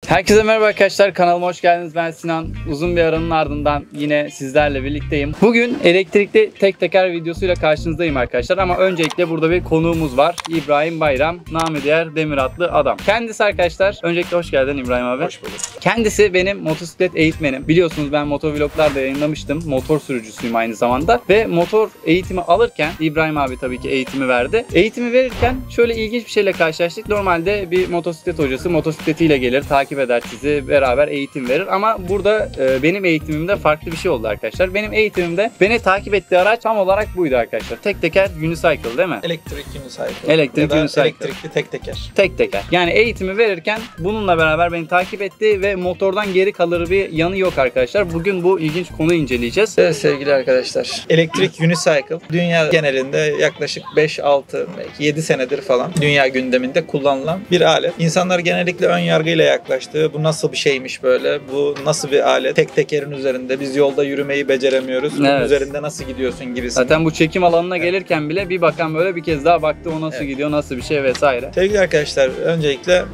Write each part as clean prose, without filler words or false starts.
Herkese merhaba arkadaşlar, kanalıma hoş geldiniz. Ben Sinan. Uzun bir aranın ardından yine sizlerle birlikteyim. Bugün elektrikli tek teker videosuyla karşınızdayım arkadaşlar. Ama öncelikle burada bir konuğumuz var. İbrahim Bayram, namı diğer Demir adlı adam. Kendisi arkadaşlar, öncelikle hoş geldin İbrahim abi. Hoş bulduk. Kendisi benim motosiklet eğitmenim. Biliyorsunuz ben motovloglarda yayınlamıştım. Motor sürücüsüyüm aynı zamanda. Ve motor eğitimi alırken İbrahim abi tabii ki eğitimi verdi. Eğitimi verirken şöyle ilginç bir şeyle karşılaştık. Normalde bir motosiklet hocası motosikletiyle gelir, takip eder sizi, beraber eğitim verir. Ama burada benim eğitimimde farklı bir şey oldu arkadaşlar. Benim eğitimimde beni takip ettiği araç tam olarak buydu arkadaşlar. Tek teker unicycle değil mi? Elektrik unicycle. Elektrik unicycle. Elektrikli tek teker. Tek teker. Yani eğitimi verirken bununla beraber beni takip etti ve motordan geri kalır bir yanı yok arkadaşlar. Bugün bu ilginç konuyu inceleyeceğiz. Evet sevgili arkadaşlar. Elektrik unicycle dünya genelinde yaklaşık 5-6 belki 7 senedir falan dünya gündeminde kullanılan bir alet. İnsanlar genellikle ön yargıyla yaklaştı. Bu nasıl bir şeymiş böyle? Bu nasıl bir alet? Tek tekerin üzerinde biz yolda yürümeyi beceremiyoruz. Bunun üzerinde nasıl gidiyorsun gibisinden. Zaten bu çekim alanına gelirken bile bir bakan böyle bir kez daha baktı o nasıl gidiyor, nasıl bir şey vesaire. Sevgili arkadaşlar, öncelikle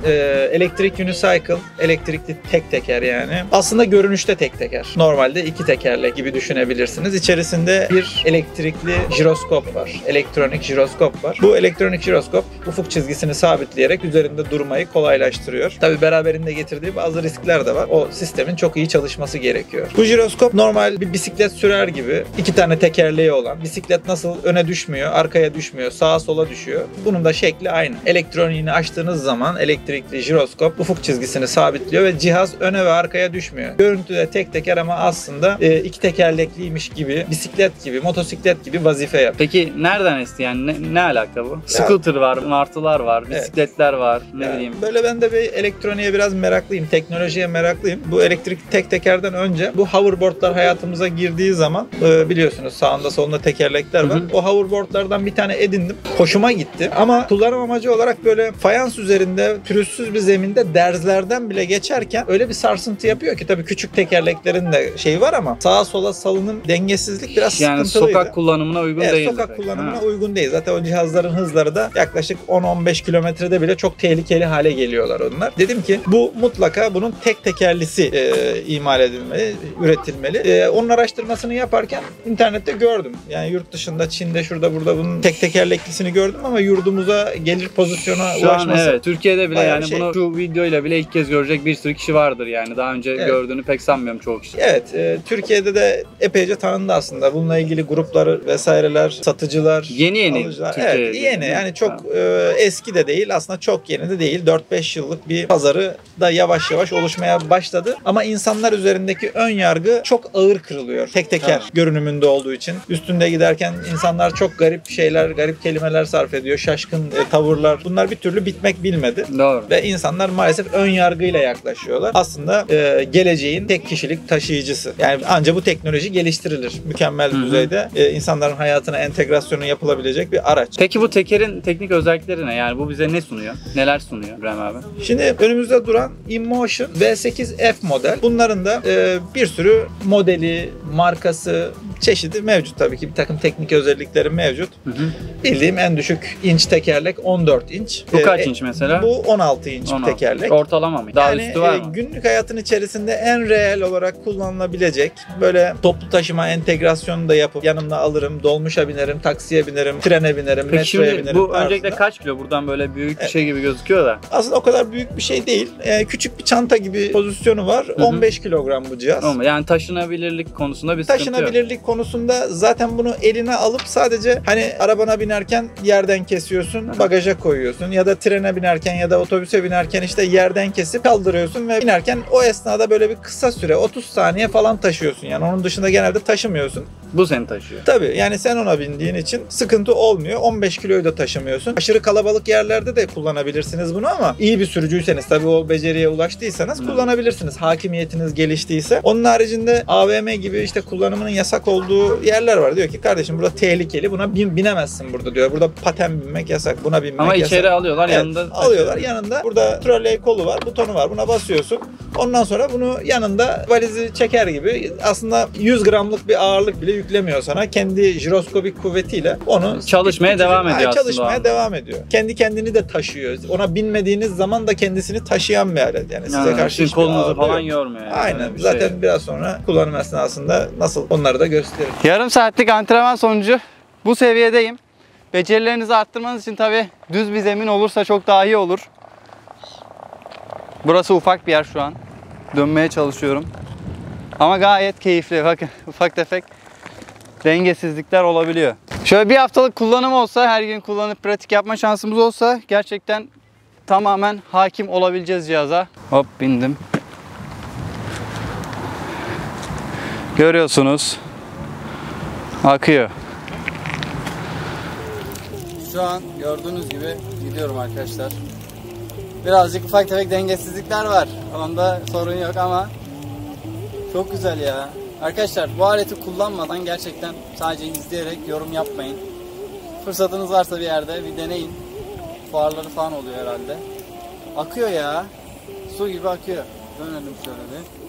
elektrik unicycle, elektrikli tek teker yani. Aslında görünüşte tek teker. Normalde iki tekerle gibi düşünebilirsiniz. İçerisinde bir elektrikli jiroskop var. Elektronik jiroskop var. Bu elektronik jiroskop ufuk çizgisini sabitleyerek üzerinde durmayı kolaylaştırıyor. Tabii beraberinde getirdiği bazı riskler de var. O sistemin çok iyi çalışması gerekiyor. Bu jiroskop normal bir bisiklet sürer gibi iki tane tekerleği olan, bisiklet nasıl öne düşmüyor, arkaya düşmüyor, sağa sola düşüyor. Bunun da şekli aynı. Elektroniğini açtığınız zaman elektrikli jiroskop ufuk çizgisini sabitliyor ve cihaz öne ve arkaya düşmüyor. Görüntüde tek teker ama aslında iki tekerlekliymiş gibi, bisiklet gibi, motosiklet gibi vazife yapıyor. Peki nereden esti yani? Ne alaka bu? Scooter var, martılar var, bisikletler var, ne bileyim. Böyle ben de bir elektroniğe biraz meraklıyım, teknolojiye meraklıyım. Bu elektrik tek tekerden önce bu hoverboardlar hayatımıza girdiği zaman biliyorsunuz sağında solunda tekerlekler var. O hoverboardlardan bir tane edindim. Hoşuma gitti. Ama kullanım amacı olarak böyle fayans üzerinde pürüzsüz bir zeminde derzlerden bile geçerken öyle bir sarsıntı yapıyor ki tabii küçük tekerleklerin de şeyi var ama sağa sola salınım dengesizlik biraz yani sıkıntılıydı. Sokak kullanımına uygun değil. Sokak kullanımına uygun değil. Zaten o cihazların hızları da yaklaşık 10-15 kilometrede bile çok tehlikeli hale geliyorlar onlar. Dedim ki bu mutlaka bunun tek tekerlisi imal edilmeli, üretilmeli. Onun araştırmasını yaparken internette gördüm. Yani yurt dışında, Çin'de, şurada burada bunun tek tekerleklisini gördüm ama yurdumuza gelir pozisyona şu ulaşması. An evet, Türkiye'de bile yani şey. bunu şu videoyla bile ilk kez görecek bir sürü kişi vardır yani. Daha önce gördüğünü pek sanmıyorum çoğu kişi. Evet, Türkiye'de de epeyce tanındı aslında. Bununla ilgili gruplar vesaireler, satıcılar, Yeni alıcılar. Türkiye'de. Evet, yeni. Yani çok eski de değil, aslında çok yeni de değil. 4-5 yıllık bir pazarı da yavaş yavaş oluşmaya başladı. Ama insanlar üzerindeki ön yargı çok ağır kırılıyor. Tek teker görünümünde olduğu için. Üstünde giderken insanlar çok garip şeyler, garip kelimeler sarf ediyor. Şaşkın tavırlar. Bunlar bir türlü bitmek bilmedi. Doğru. Ve insanlar maalesef ön yargıyla yaklaşıyorlar. Aslında geleceğin tek kişilik taşıyıcısı. Yani anca bu teknoloji geliştirilir. Mükemmel düzeyde insanların hayatına entegrasyonu yapılabilecek bir araç. Peki bu tekerin teknik özellikleri ne? Yani bu bize ne sunuyor? Neler sunuyor İbrahim abi? Şimdi önümüzde duran InMotion V8F model. Bunların da bir sürü modeli, markası, çeşidi mevcut tabii ki. Bir takım teknik özellikleri mevcut. Bildiğim en düşük inç tekerlek 14 inç. Bu kaç inç mesela? Bu 16 inç bir tekerlek. Ortalama mı? Daha üstü var mı? Günlük hayatın içerisinde en reel olarak kullanılabilecek, böyle toplu taşıma entegrasyonu da yapıp yanımda alırım, dolmuşa binerim, taksiye binerim, trene binerim, Peki metroya şimdi binerim. bu öncelikle kaç kilo? Buradan böyle büyük bir şey gibi gözüküyor da. Aslında o kadar büyük bir şey değil. Küçük bir çanta gibi pozisyonu var. 15 kilogram bu cihaz. Yani taşınabilirlik konusunda bir sıkıntı yok. Taşınabilirlik konusunda zaten bunu eline alıp sadece hani arabana binerken yerden kesiyorsun, bagaja koyuyorsun ya da trene binerken ya da otobüse binerken işte yerden kesip kaldırıyorsun ve binerken o esnada böyle bir kısa süre 30 saniye falan taşıyorsun. Yani onun dışında genelde taşımıyorsun. Bu seni taşıyor. Tabii yani sen ona bindiğin için sıkıntı olmuyor. 15 kiloyu da taşımıyorsun. Aşırı kalabalık yerlerde de kullanabilirsiniz bunu ama iyi bir sürücüyseniz, tabii o beceriye ulaştıysanız kullanabilirsiniz. Hakimiyetiniz geliştiyse. Onun haricinde AVM gibi işte kullanımının yasak olduğu yerler var. Diyor ki kardeşim burada tehlikeli, buna binemezsin burada diyor. Burada paten binmek yasak, buna binmek ama yasak. içeri alıyorlar, yanında alıyorlar yanında. Burada trolley kolu var, butonu var. Buna basıyorsun. Ondan sonra bunu yanında valizi çeker gibi aslında 100 gramlık bir ağırlık bile yüklemiyor sana. Kendi jiroskopik kuvvetiyle onu Çalışmaya devam ediyor aslında. Çalışmaya devam ediyor. Kendi kendini de taşıyor. Ona binmediğiniz zaman da kendisini taşıyan bir alet. Yani size karşı hiçbir kolunuzu ağırlığı falan yok. yormuyor. Yani. Aynen. Bir Zaten şey. biraz sonra kullanım esnasında nasıl onları da gösterir. Yarım saatlik antrenman sonucu bu seviyedeyim. Becerilerinizi arttırmanız için tabii düz bir zemin olursa çok daha iyi olur. Burası ufak bir yer şu an. Dönmeye çalışıyorum. Ama gayet keyifli. Bakın ufak tefek dengesizlikler olabiliyor. Şöyle bir haftalık kullanım olsa, her gün kullanıp pratik yapma şansımız olsa gerçekten tamamen hakim olabileceğiz cihaza. Hop bindim. Görüyorsunuz. Akıyor. Şu an gördüğünüz gibi gidiyorum arkadaşlar. Birazcık ufak tefek dengesizlikler var. Onda sorun yok ama çok güzel ya. Arkadaşlar bu aleti kullanmadan gerçekten sadece izleyerek yorum yapmayın. Fırsatınız varsa bir yerde bir deneyin. Fuarları falan oluyor herhalde. Akıyor ya. Su gibi akıyor. Dönelim şöyle bir.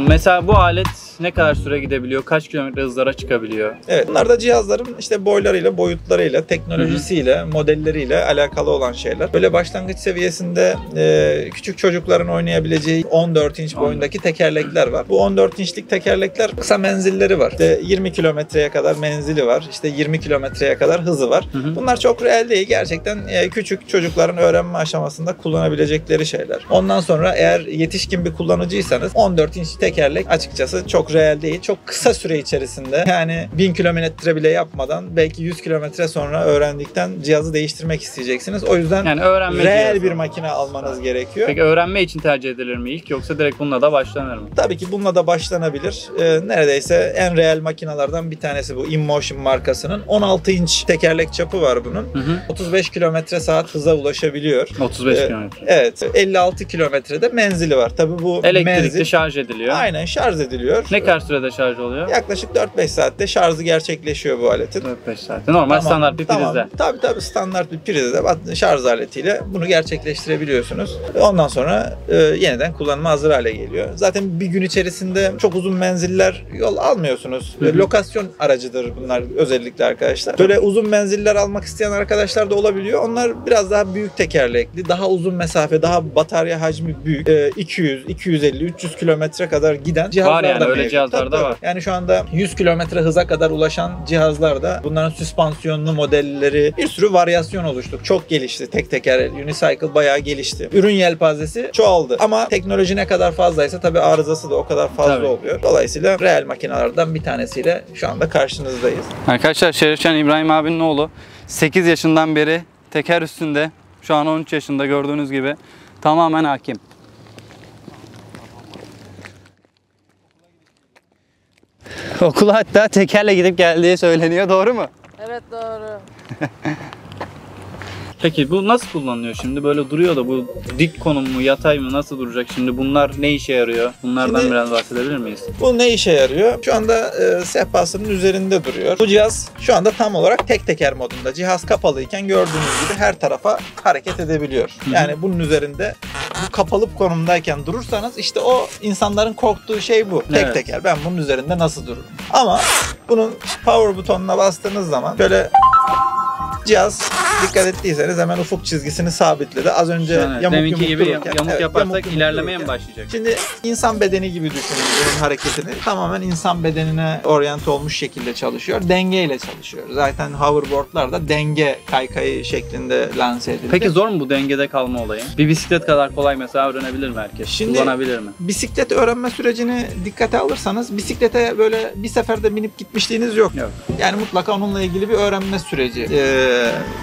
Mesela bu alet ne kadar süre gidebiliyor? Kaç kilometre hızlara çıkabiliyor? Evet, bunlar da cihazların işte boylarıyla, boyutlarıyla, teknolojisiyle, modelleriyle alakalı olan şeyler. Böyle başlangıç seviyesinde küçük çocukların oynayabileceği 14 inç boyundaki tekerlekler var. Bu 14 inçlik tekerlekler kısa menzilleri var. İşte 20 kilometreye kadar menzili var. İşte 20 kilometreye kadar hızı var. Bunlar çok reel değil. Gerçekten küçük çocukların öğrenme aşamasında kullanabilecekleri şeyler. Ondan sonra eğer yetişkin bir kullanıcıysanız 14 inç tekerlek açıkçası çok reel değil. Çok kısa süre içerisinde yani 1000 kilometre bile yapmadan belki 100 kilometre sonra öğrendikten cihazı değiştirmek isteyeceksiniz. O yüzden yani öğrenme reel cihazı bir makine almanız gerekiyor. Peki öğrenme için tercih edilir mi ilk yoksa direkt bununla da başlanır mı? Tabii ki bununla da başlanabilir. Neredeyse en reel makinelerden bir tanesi bu InMotion markasının. 16 inç tekerlek çapı var bunun. 35 kilometre saat hıza ulaşabiliyor. 35 kilometre. Evet. 56 kilometrede menzili var. Tabii bu elektrikli menzil şarj ediliyor. aynen şarj ediliyor. Ne kadar sürede şarj oluyor? Yaklaşık 4-5 saatte şarjı gerçekleşiyor bu aletin. 4-5 saatte. Normal standart bir prizde. Tabii standart bir prizde şarj aletiyle bunu gerçekleştirebiliyorsunuz. Ondan sonra yeniden kullanıma hazır hale geliyor. Zaten bir gün içerisinde çok uzun menziller yol almıyorsunuz. Lokasyon aracıdır bunlar özellikle arkadaşlar. Böyle uzun menziller almak isteyen arkadaşlar da olabiliyor. Onlar biraz daha büyük tekerlekli, daha uzun mesafe, daha batarya hacmi büyük. 200, 250, 300 kilometre kadar giden cihazlar var yani, da öyle mevcut. cihazlar da var. Yani şu anda 100 kilometre hıza kadar ulaşan cihazlarda bunların süspansiyonlu modelleri bir sürü varyasyon oluştu. Çok gelişti. Tek teker unicycle bayağı gelişti. Ürün yelpazesi çoğaldı. Ama teknoloji ne kadar fazlaysa tabii arızası da o kadar fazla oluyor. Dolayısıyla reel makinelerden bir tanesiyle şu anda karşınızdayız. Arkadaşlar Şerifcan İbrahim abinin oğlu 8 yaşından beri teker üstünde. Şu an 13 yaşında gördüğünüz gibi tamamen hakim. Okula hatta tekerle gidip geldiği söyleniyor. Doğru mu? Evet doğru. Peki bu nasıl kullanılıyor şimdi? Böyle duruyor da bu dik konum mu, yatay mı, nasıl duracak şimdi? Bunlar ne işe yarıyor? Bunlardan Şimdi, biraz bahsedebilir miyiz? Bu ne işe yarıyor? Şu anda sehpasının üzerinde duruyor. Bu cihaz şu anda tam olarak tek teker modunda. Cihaz kapalıyken gördüğünüz gibi her tarafa hareket edebiliyor. Yani bunun üzerinde bu kapalı konumdayken durursanız işte o insanların korktuğu şey bu. Tek teker. Ben bunun üzerinde nasıl dururum? Ama bunun power butonuna bastığınız zaman böyle cihaz dikkat ettiyseniz hemen ufuk çizgisini sabitledi. Az önce yamuk gibi dururken, yamuk yaparsak yamuk ilerlemeye mi dururken. başlayacak? Şimdi insan bedeni gibi düşünün bunun hareketini. Tamamen insan bedenine oryante olmuş şekilde çalışıyor. Dengeyle çalışıyor. Zaten hoverboardlar da denge kaykayı şeklinde lanse edildi. Peki zor mu bu dengede kalma olayı? Bir bisiklet kadar kolay mesela öğrenebilir mi herkes? Şimdi, kullanabilir mi? Bisiklet öğrenme sürecini dikkate alırsanız bisiklete böyle bir seferde binip gitmişliğiniz yok. Yok. Yani mutlaka onunla ilgili bir öğrenme süreci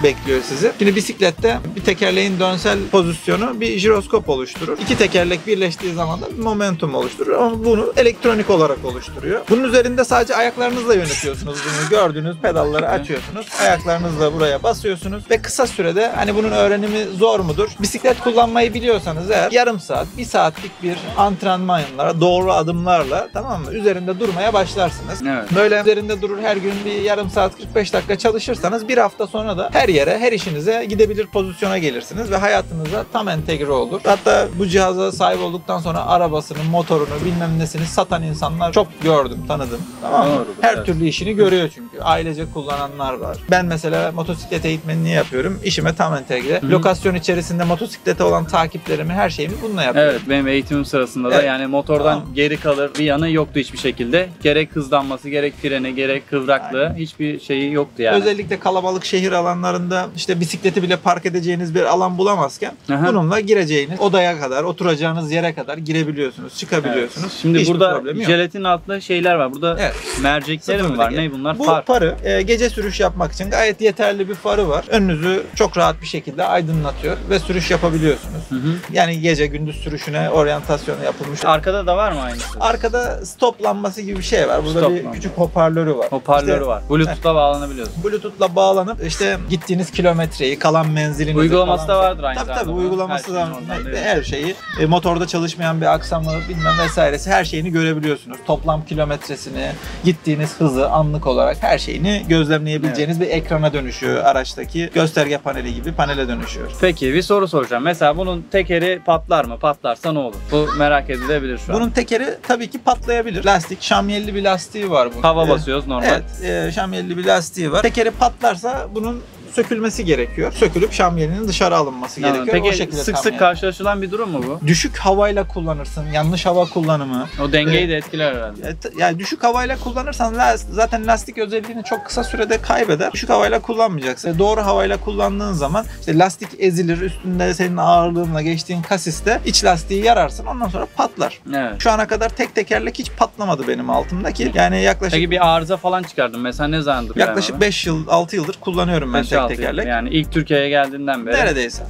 bekliyor sizi. Şimdi bisiklette bir tekerleğin dönsel pozisyonu bir jiroskop oluşturur. İki tekerlek birleştiği zaman da bir momentum oluşturur. Ama bunu elektronik olarak oluşturuyor. Bunun üzerinde sadece ayaklarınızla yönetiyorsunuz bunu. Gördüğünüz pedalları açıyorsunuz. Ayaklarınızla buraya basıyorsunuz ve kısa sürede, hani bunun öğrenimi zor mudur? Bisiklet kullanmayı biliyorsanız eğer, yarım saat, bir saatlik bir antrenmanla, doğru adımlarla, tamam mı, üzerinde durmaya başlarsınız. Evet. Böyle üzerinde durur, her gün bir yarım saat 45 dakika çalışırsanız bir hafta sonra da her yere, her işinize gidebilir pozisyona gelirsiniz ve hayatınıza tam entegre olur. Hatta bu cihaza sahip olduktan sonra arabasını, motorunu, bilmem nesini satan insanlar çok gördüm, tanıdım. Tamam mı? Doğrudur, Her evet. türlü işini görüyor çünkü. Ailece kullananlar var. Ben mesela motosiklet eğitmenliği yapıyorum. İşime tam entegre. Hı. Lokasyon içerisinde motosiklete olan takiplerimi, her şeyimi bununla yapıyorum. Evet, benim eğitimim sırasında da Evet. yani motordan Tamam. geri kalır bir yanı yoktu hiçbir şekilde. Gerek hızlanması, gerek freni, gerek kıvraklığı, hiçbir şeyi yoktu yani. Özellikle kalabalık şehir alanlarında işte bisikleti bile park edeceğiniz bir alan bulamazken Aha. bununla gireceğiniz odaya kadar, oturacağınız yere kadar girebiliyorsunuz, çıkabiliyorsunuz. Evet. Şimdi Hiçbir burada problemi yok. jelatin altında şeyler var. Burada Evet. mercekleri mi Sıfır var? bilgi. Ne bunlar? Bu Far. farı gece sürüş yapmak için gayet yeterli bir farı var. Önünüzü çok rahat bir şekilde aydınlatıyor ve sürüş yapabiliyorsunuz. Hı hı. Yani gece gündüz sürüşüne oryantasyonu yapılmış. Arkada da var mı aynısı? Arkada stop lambası gibi bir şey var. Burada Stop bir lamba. küçük hoparlörü var. Hoparlörü İşte var. Bluetooth'la bağlanabiliyorsun. Bluetooth'la bağlanıp işte gittiğiniz kilometreyi, kalan menzilinizi, Uygulaması kalan... da vardır aynı Tabii zamanda. tabii, uygulaması da Her şeyin oradan da her şeyi, motorda çalışmayan bir aksamı, bilmem vesairesi, her şeyini görebiliyorsunuz. Toplam kilometresini, gittiğiniz hızı anlık olarak her şeyini gözlemleyebileceğiniz bir ekrana dönüşüyor. Araçtaki gösterge paneli gibi panele dönüşüyor. Peki bir soru soracağım. Mesela bunun tekeri patlar mı? Patlarsa ne olur? Bu merak edilebilir şu an. Bunun tekeri tabii ki patlayabilir. Lastik, şamyelli bir lastiği var bunun. Hava basıyoruz normal. Evet, şamyelli bir lastiği var. Tekeri patlarsa bunun sökülmesi gerekiyor. Sökülüp şamyelinin dışarı alınması Tamam. gerekiyor. O Peki şekilde sık tam sık yani. karşılaşılan bir durum mu bu? Düşük havayla kullanırsın. Yanlış hava kullanımı. O dengeyi de etkiler herhalde. Yani düşük havayla kullanırsan zaten lastik özelliğini çok kısa sürede kaybeder. Düşük havayla kullanmayacaksın. Doğru havayla kullandığın zaman işte lastik ezilir. Üstünde senin ağırlığınla geçtiğin kasiste iç lastiği yararsın. Ondan sonra patlar. Evet. Şu ana kadar tek tekerlek hiç patlamadı benim altımdaki. Yani yaklaşık Peki bir arıza falan çıkardın mesela ne zamandır? yaklaşık 5 yıl, 6 yıldır kullanıyorum ben tek tekerlek. Yani ilk Türkiye'ye geldiğinden beri. Neredeyse.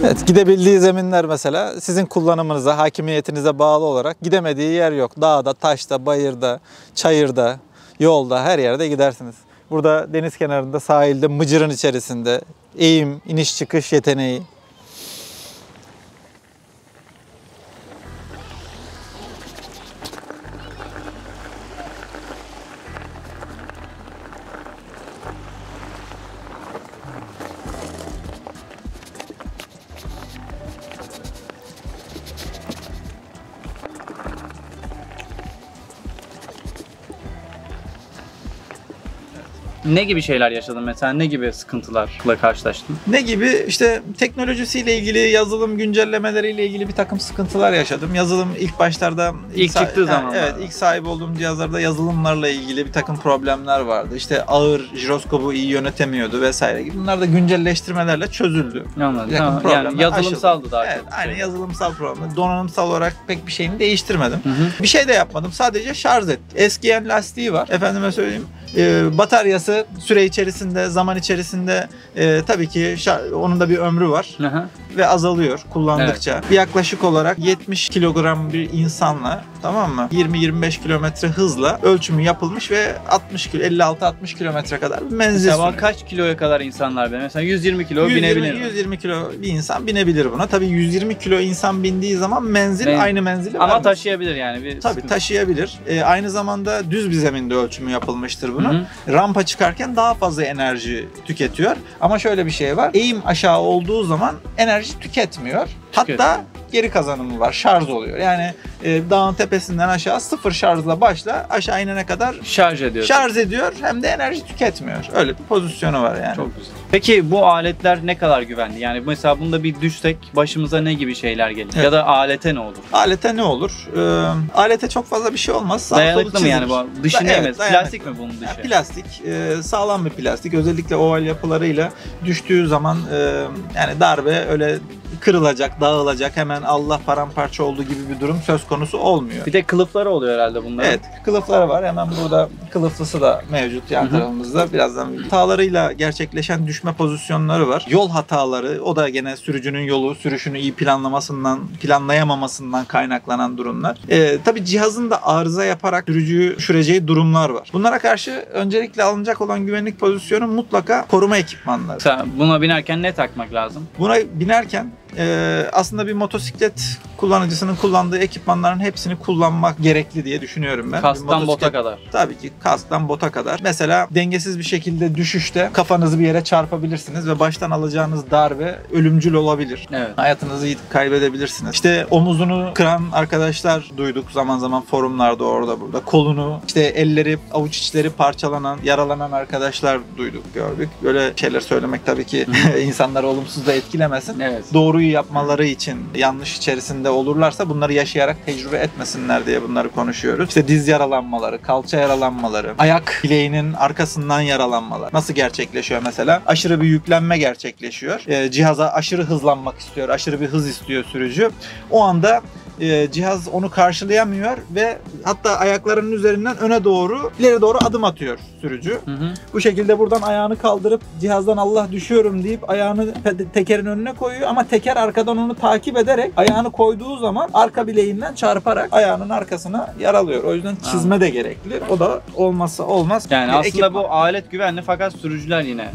Evet, gidebildiği zeminler mesela sizin kullanımınıza, hakimiyetinize bağlı olarak gidemediği yer yok. Dağda, taşta, bayırda, çayırda, yolda, her yerde gidersiniz. Burada deniz kenarında, sahilde, mıcırın içerisinde eğim, iniş çıkış yeteneği. Ne gibi şeyler yaşadın mesela? Ne gibi sıkıntılarla karşılaştın? Ne gibi? İşte teknolojisiyle ilgili, yazılım güncellemeleriyle ilgili bir takım sıkıntılar yaşadım. Yazılım ilk başlarda... İlk çıktığı zamanlar. Evet, ilk sahip olduğum cihazlarda yazılımlarla ilgili bir takım problemler vardı. İşte ağır jiroskobu iyi yönetemiyordu vesaire gibi. Bunlar da güncelleştirmelerle çözüldü. Anladım. Bir takım Tamam. problemler Yani yazılımsaldı aşıldı. daha Evet, çok. aynen yazılımsal problem. Donanımsal olarak pek bir şeyini değiştirmedim. Hı hı. Bir şey de yapmadım. Sadece şarj ettim. Eskiyen lastiği var. Efendime söyleyeyim. Bataryası süre içerisinde, zaman içerisinde tabii ki onun da bir ömrü var Aha. ve azalıyor kullandıkça. Yaklaşık olarak 70 kilogram bir insanla, tamam mı, 20-25 kilometre hızla ölçümü yapılmış ve 56-60 kilometre kadar bir menzil Mesela sunuyor. kaç kiloya kadar insanlar benim? Mesela 120 kilo binebilir mi? 120 kilo bir insan binebilir buna. Tabii 120 kilo insan bindiği zaman menzil aynı menzili Ama vermez. taşıyabilir yani. Bir Tabii sıkıntı. taşıyabilir. Aynı zamanda düz bir zeminde ölçümü yapılmıştır bunun. Hı hı. Rampa çıkarken daha fazla enerji tüketiyor. Ama şöyle bir şey var. Eğim aşağı olduğu zaman enerji tüketmiyor. Hatta geri kazanımı var. Şarj oluyor. Yani dağın tepesinden aşağı sıfır şarjla başla. Aşağı inene kadar Şarj ediyor. şarj ediyor. Hem de enerji tüketmiyor. Öyle bir pozisyonu var yani. Çok güzel. Peki bu aletler ne kadar güvenli? Yani mesela bunda bir düşsek başımıza ne gibi şeyler gelir? Evet. Ya da alete ne olur? Alete ne olur? Alete çok fazla bir şey olmaz. Sağ Dayanıklı solu mı yani çizilir. bu? Dışı ne Evet, mi? dayanıklı. Plastik mi bunun dışı? Yani plastik, sağlam bir plastik. Özellikle oval yapılarıyla düştüğü zaman yani darbe öyle kırılacak, dağılacak, hemen Allah paramparça olduğu gibi bir durum söz konusu olmuyor. Bir de kılıfları oluyor herhalde bunların. Evet, kılıfları var. Hemen burada kılıflısı da mevcut yan tarafımızda. Birazdan hatalarıyla gerçekleşen düşme pozisyonları var. Yol hataları, o da gene sürücünün yolu, sürüşünü iyi planlayamamasından kaynaklanan durumlar. Tabii cihazın da arıza yaparak sürücüyü düşüreceği durumlar var. Bunlara karşı öncelikle alınacak olan güvenlik pozisyonu mutlaka koruma ekipmanları. Sen buna binerken ne takmak lazım? Buna binerken aslında bir motosiklet kullanıcısının kullandığı ekipmanların hepsini kullanmak gerekli diye düşünüyorum ben. Kasktan bota kadar. Tabii ki kasktan bota kadar. Mesela dengesiz bir şekilde düşüşte kafanızı bir yere çarpabilirsiniz ve baştan alacağınız darbe ölümcül olabilir. Evet. Hayatınızı kaybedebilirsiniz. İşte omuzunu kıran arkadaşlar duyduk zaman zaman forumlarda, orada burada. Kolunu, işte elleri, avuç içleri parçalanan, yaralanan arkadaşlar duyduk, gördük. Böyle şeyler söylemek tabii ki insanları olumsuz da etkilemesin. Evet. Doğruyu yapmaları için yanlış içerisinde olurlarsa bunları yaşayarak tecrübe etmesinler diye bunları konuşuyoruz. İşte diz yaralanmaları, kalça yaralanmaları, ayak bileğinin arkasından yaralanmalar. Nasıl gerçekleşiyor mesela? Aşırı bir yüklenme gerçekleşiyor. Cihaza aşırı hızlanmak istiyor, aşırı bir hız istiyor sürücü. O anda cihaz onu karşılayamıyor ve hatta ayaklarının üzerinden ileri doğru adım atıyor sürücü. Bu şekilde buradan ayağını kaldırıp cihazdan Allah düşüyorum deyip ayağını tekerin önüne koyuyor ama teker arkadan onu takip ederek ayağını koyduğu zaman arka bileğinden çarparak ayağının arkasına yaralıyor. O yüzden çizme de gerekli. O da olmazsa olmaz. Yani aslında bu alet güvenli fakat sürücüler yine.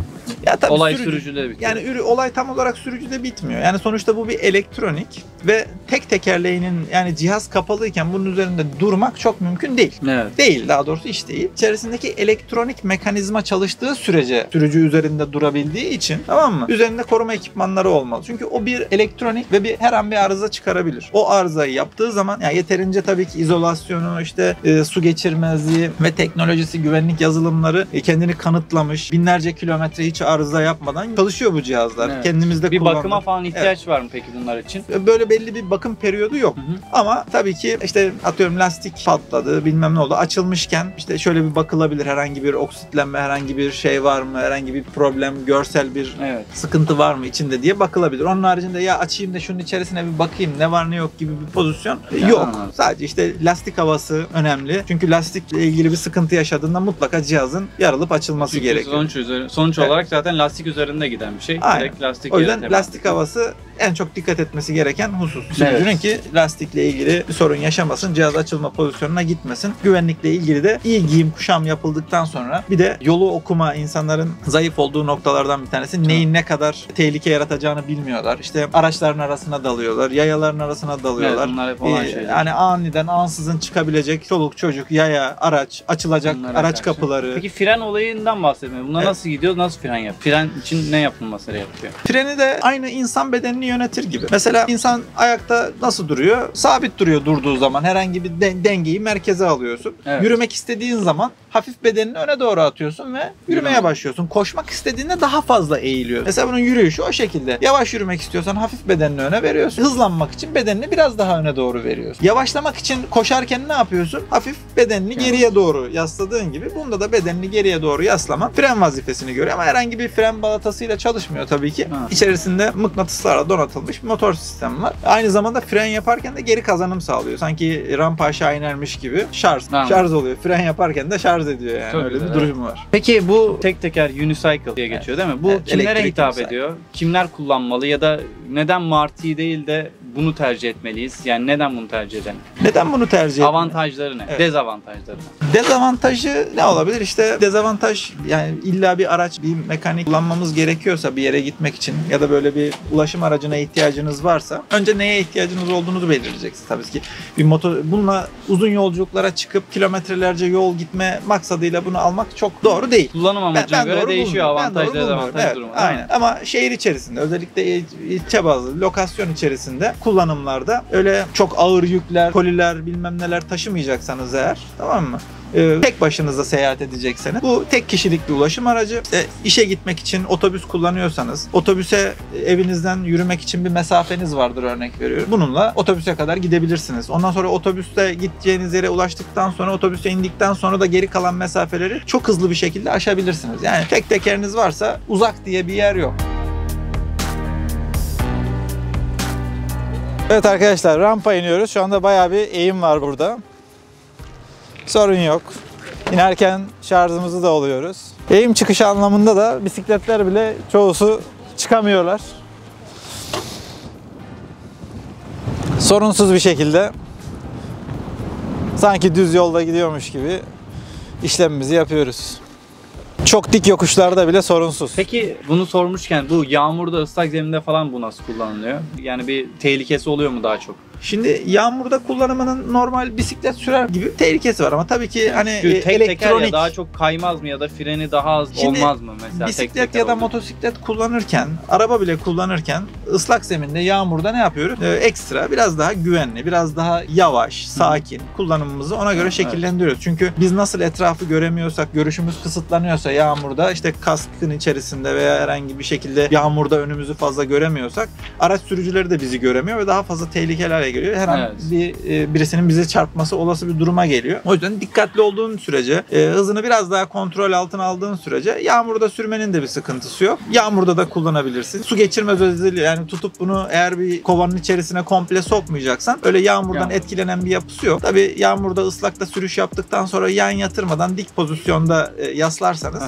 Ya tabii olay sürücüde bitiyor. Yani olay tam olarak sürücüde bitmiyor. Yani sonuçta bu bir elektronik ve tek tekerleğinin, yani cihaz kapalıyken bunun üzerinde durmak çok mümkün değil. Evet. Değil, daha doğrusu iş değil. İçerisindeki elektronik mekanizma çalıştığı sürece sürücü üzerinde durabildiği için, tamam mı? Üzerinde koruma ekipmanları olmalı. Çünkü o bir elektronik ve her an bir arıza çıkarabilir. O arızayı yaptığı zaman yani yeterince tabii ki izolasyonu, işte su geçirmezliği ve teknolojisi, güvenlik yazılımları kendini kanıtlamış. Binlerce kilometre hiç arıza yapmadan çalışıyor bu cihazlar. Evet. Kendimizde bir kullandık. bakıma falan ihtiyaç var mı peki bunlar için? Böyle belli bir bakım periyodu yok. Ama tabii ki işte atıyorum lastik patladı, bilmem ne oldu. Açılmışken işte şöyle bir bakılabilir. Herhangi bir oksitlenme, herhangi bir şey var mı? Herhangi bir problem, görsel bir sıkıntı var mı içinde diye bakılabilir. Onun haricinde ya açayım da şunun içerisine bir bakayım ne var ne yok gibi bir pozisyon yok. Sadece işte lastik havası önemli. Çünkü lastikle ilgili bir sıkıntı yaşadığında mutlaka cihazın yarılıp açılması gerekiyor. Sonuç olarak zaten lastik üzerinde giden bir şey. Aynen. Direkt lastik o yüzden lastik havası en çok dikkat etmesi gereken husus. Sürücünün ki lastikle ilgili bir sorun yaşamasın, cihaz açılma pozisyonuna gitmesin. Güvenlikle ilgili de iyi giyim kuşam yapıldıktan sonra bir de yolu okuma, insanların zayıf olduğu noktalardan bir tanesi. Neyin ne kadar tehlike yaratacağını bilmiyorlar. İşte araçların arasına dalıyorlar, yayaların arasına dalıyorlar. Evet, bunlar hep olan şeyler. Yani aniden ansızın çıkabilecek çoluk çocuk, yaya, araç, açılacak bunlara araç karşı. kapıları. Peki fren olayından bahsetmiyorum. Bunlar nasıl gidiyor, nasıl fren yapıyor? Fren için ne yapılması gerekiyor? Freni de aynı insan bedenini yönetir gibi. Mesela insan ayakta nasıl duruyor? Sabit duruyor durduğu zaman. Herhangi bir dengeyi merkeze alıyorsun. Evet. Yürümek istediğin zaman hafif bedenini öne doğru atıyorsun ve yürümeye başlıyorsun. Koşmak istediğinde daha fazla eğiliyorsun. Mesela bunun yürüyüşü o şekilde. Yavaş yürümek istiyorsan hafif bedenini öne veriyorsun. Hızlanmak için bedenini biraz daha öne doğru veriyorsun. Yavaşlamak için koşarken ne yapıyorsun? Hafif bedenini geriye doğru yasladığın gibi bunda da bedenini geriye doğru yaslaman fren vazifesini görüyor ama herhangi bir fren balatasıyla çalışmıyor tabii ki. İçerisinde mıknatıslarla donatılmış bir motor sistemi var. Aynı zamanda fren yaparken de geri kazanım sağlıyor. Sanki rampa aşağı inermiş gibi şarj oluyor. Fren yaparken de şarj ediyor yani. Çok öyle güzel, bir durum var. Peki bu tek teker unicycle diye geçiyor değil mi? Bu kimlere elektrik hitap unicycle ediyor? Kimler kullanmalı ya da neden Marti değil de bunu tercih etmeliyiz? Yani neden bunu tercih edelim? Neden bunu tercih etmeliyiz? Avantajları ne? Evet. Dezavantajları ne? Dezavantajı ne olabilir? İşte dezavantaj, yani illa bir araç, bir mekanik kullanmamız gerekiyorsa bir yere gitmek için ya da böyle bir ulaşım aracına ihtiyacınız varsa önce neye ihtiyacınız olduğunuzu belirleyeceksiniz tabii ki. Bununla uzun yolculuklara çıkıp kilometrelerce yol gitme maksadıyla bunu almak çok doğru değil. Kullanım amacına göre doğru değişiyor bulmuyorum. avantajları, dezavantajları Evet, durumu. aynen. Ama şehir içerisinde, özellikle ilçe bazlı lokasyon içerisinde kullanımlarda öyle çok ağır yükler, koliler, bilmem neler taşımayacaksanız eğer, tamam mı? Tek başınıza seyahat edecekseniz bu tek kişilik bir ulaşım aracı. İşte işe gitmek için otobüs kullanıyorsanız, otobüse evinizden yürümek için bir mesafeniz vardır, örnek veriyorum. Bununla otobüse kadar gidebilirsiniz. Ondan sonra otobüste gideceğiniz yere ulaştıktan sonra, otobüse indikten sonra da geri kalan mesafeleri çok hızlı bir şekilde aşabilirsiniz. Yani tek tekeriniz varsa uzak diye bir yer yok. Evet arkadaşlar, rampa iniyoruz. Şu anda bayağı bir eğim var burada. Sorun yok. İnerken şarjımızı da alıyoruz. Eğim çıkışı anlamında da bisikletler bile çoğusu çıkamıyorlar. Sorunsuz bir şekilde sanki düz yolda gidiyormuş gibi işlemimizi yapıyoruz. Çok dik yokuşlarda bile sorunsuz. Peki bunu sormuşken bu yağmurda, ıslak zeminde falan bu nasıl kullanılıyor? Yani bir tehlikesi oluyor mu daha çok? Şimdi yağmurda kullanımının normal bisiklet sürer gibi tehlikesi var ama tabii ki hani Çünkü tek teker elektronik ya daha çok kaymaz mı ya da freni daha az Şimdi olmaz mı mesela? bisiklet tek teker ya da olduğu için? motosiklet kullanırken, araba bile kullanırken ıslak zeminde, yağmurda ne yapıyoruz? Ekstra biraz daha güvenli, biraz daha yavaş, sakin kullanımımızı ona göre şekillendiriyoruz. Çünkü biz nasıl etrafı göremiyorsak, görüşümüz kısıtlanıyorsa yağmurda, işte kaskın içerisinde veya herhangi bir şekilde yağmurda önümüzü fazla göremiyorsak, araç sürücüleri de bizi göremiyor ve daha fazla tehlikelerle geliyor. Her an birisinin bize çarpması olası bir duruma geliyor. O yüzden dikkatli olduğun sürece, hızını biraz daha kontrol altına aldığın sürece yağmurda sürmenin de bir sıkıntısı yok. Yağmurda da kullanabilirsin. Su geçirmez özelliği, yani tutup bunu eğer bir kovanın içerisine komple sokmayacaksan, öyle yağmurdan etkilenen bir yapısı yok. Tabii yağmurda, ıslakta sürüş yaptıktan sonra yan yatırmadan dik pozisyonda yaslarsanız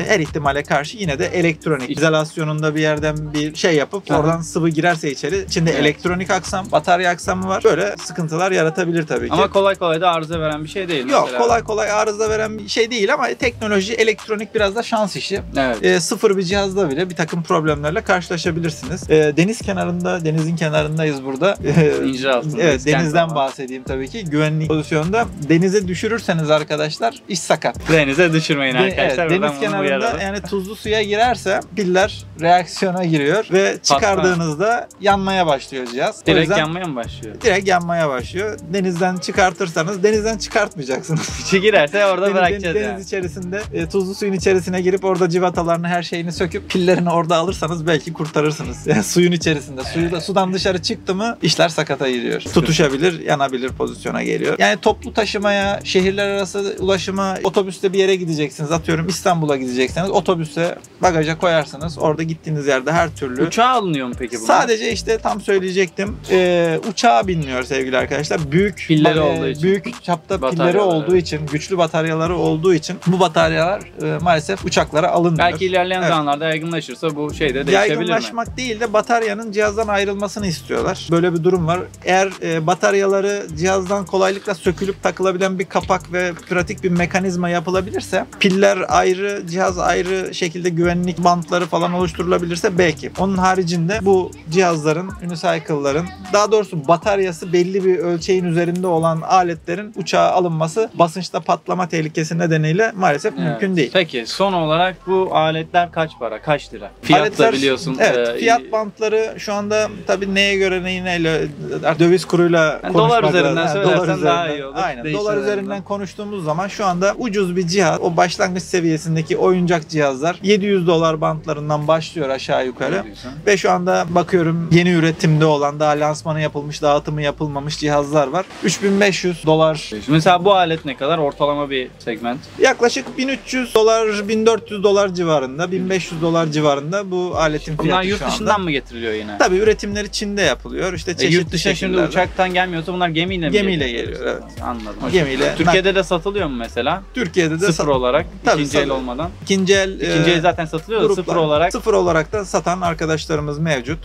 her ihtimale karşı yine de elektronik izolasyonunda bir yerden bir şey yapıp oradan sıvı girerse içinde elektronik aksam, batarya aksamı var. Böyle sıkıntılar yaratabilir tabii ki. Ama kolay kolay da arıza veren bir şey değil. Yok, mesela. kolay kolay arıza veren bir şey değil ama teknoloji, elektronik biraz da şans işi. Evet. Sıfır bir cihazda bile bir takım problemlerle karşılaşabilirsiniz. Denizin kenarındayız burada. İncir altında. Evet, denizden bahsedeyim tabii ki. Güvenlik pozisyonda denize düşürürseniz arkadaşlar iş sakat. Denize düşürmeyin arkadaşlar. Evet, deniz kenarında yani tuzlu suya girerse piller reaksiyona giriyor ve çıkardığınızda yanmaya başlıyor cihaz. Direkt yanmaya mı başlıyor? Direkt yanmaya başlıyor. Denizden çıkartırsanız, denizden çıkartmayacaksınız. İçi girerse orada bırakacağız yani. Deniz içerisinde tuzlu suyun içerisine girip orada civatalarını, her şeyini söküp pillerini orada alırsanız belki kurtarırsınız. Yani suyun içerisinde. Sudan dışarı çıktı mı işler sakata giriyor. Tutuşabilir, yanabilir pozisyona geliyor. Yani toplu taşımaya, şehirler arası ulaşıma, otobüste bir yere gideceksiniz. Atıyorum İstanbul'a gideceksiniz. Otobüse bagaja koyarsınız. Orada gittiğiniz yerde her türlü. Uçağa alınıyor mu peki bu? Sadece işte tam söyleyecektim. Uçağa binmiyor sevgili arkadaşlar. Büyük pilleri olduğu için. Büyük çapta pilleri olduğu için, güçlü bataryaları olduğu için bu bataryalar maalesef uçaklara alınmıyor. Belki ilerleyen zamanlarda yaygınlaşırsa bu şey de değişebilir mi? Yaygınlaşmak değil de bataryanın cihazdan ayrılmasını istiyorlar. Böyle bir durum var. Eğer bataryaları cihazdan kolaylıkla sökülüp takılabilen bir kapak ve pratik bir mekanizma yapılabilirse, piller ayrı, cihaz ayrı şekilde güvenlik bantları falan oluşturulabilirse belki. Onun haricinde bu cihazların, unicycle'ların, daha doğrusu bataryası belli bir ölçeğin üzerinde olan aletlerin uçağa alınması basınçta patlama tehlikesi nedeniyle maalesef mümkün değil. Peki son olarak bu aletler kaç para? Kaç lira? Fiyat da biliyorsun. Evet, fiyat bantları şu anda tabii neye göre neyle, döviz kuruyla konuşmak dolar üzerinden söylersen dolar daha iyi olur. Aynen. Dolar üzerinden konuştuğumuz zaman şu anda ucuz bir cihaz, o başlangıç seviyesindeki oyuncak cihazlar $700 bantlarından başlıyor aşağı yukarı. Ve şu anda bakıyorum yeni üretimde olan, daha lansmanı yapılmış, dağıtımı yapılmamış cihazlar var. $3500. Mesela bu alet ne kadar? Ortalama bir segment. Yaklaşık $1300, $1400 civarında, $1500 civarında bu aletin fiyatı. Bunlar yurt dışından mı getiriliyor yine? Tabii üretimleri Çin'de yapılıyor. İşte çeşitli yurt dışına şimdi uçaktan gelmiyorsa bunlar gemiyle mi geliyor? Evet. Anladım. Gemiyle. Türkiye'de de satılıyor mu mesela? Türkiye'de de sıfır olarak. Tabii, ikinci el olmadan. İkinci el zaten satılıyor da sıfır olarak da satan arkadaşlarımız mevcut.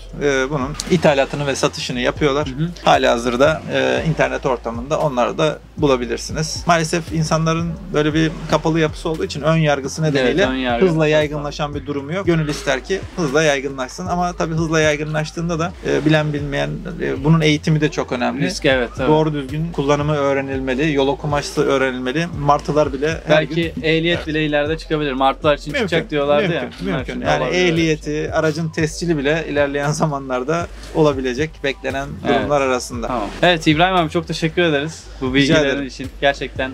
Bunun ithalatını ve satışını yapıyorlar. Halihazırda internet ortamında onları da bulabilirsiniz. Maalesef insanların böyle bir kapalı yapısı olduğu için ön yargısı nedeniyle hızla yaygınlaşan bir durum yok. Gönül ister ki hızla yaygınlaşsın ama tabii hızla yaygınlaştığında da bilen bilmeyen, bunun eğitimi de çok önemli. Risk, evet. Doğru düzgün kullanımı öğrenilmeli, yol okuması öğrenilmeli. Martılar bile belki ehliyet bile ileride çıkabilir. Martılar için çıkacak diyorlardı ya. Mümkün. Yani ehliyeti, aracın tescili bile ilerleyen zamanlarda olabilecek beklenen durumlar arasında. Tamam. Evet İbrahim abi çok teşekkür ederiz bu bilgiler senin ederim. için. Gerçekten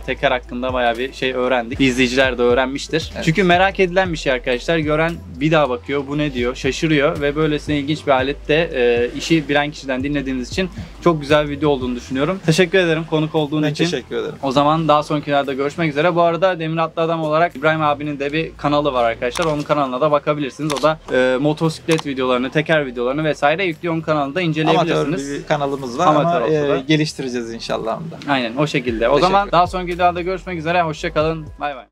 teker hakkında bayağı bir şey öğrendik. İzleyiciler de öğrenmiştir. Evet. Çünkü merak edilen bir şey arkadaşlar. Gören bir daha bakıyor, bu ne diyor, şaşırıyor ve böylesine ilginç bir alette işi bilen kişiden dinlediğiniz için çok güzel bir video olduğunu düşünüyorum. Teşekkür ederim konuk olduğun Ben için. teşekkür ederim. O zaman daha sonrakilerde görüşmek üzere. Bu arada Demir Atlı Adam olarak İbrahim abinin de bir kanalı var arkadaşlar. Onun kanalına da bakabilirsiniz. O da motosiklet videolarını, teker videolarını vesaire yüklüyor. Onun kanalında Amatör inceleyebilirsiniz. bir kanalımız var Amatör ama olsa da. geliştireceğiz inşallah onu da. Aynen o şekilde. O Teşekkür zaman ederim. daha sonraki videoda görüşmek üzere. Hoşça kalın. Bay bay.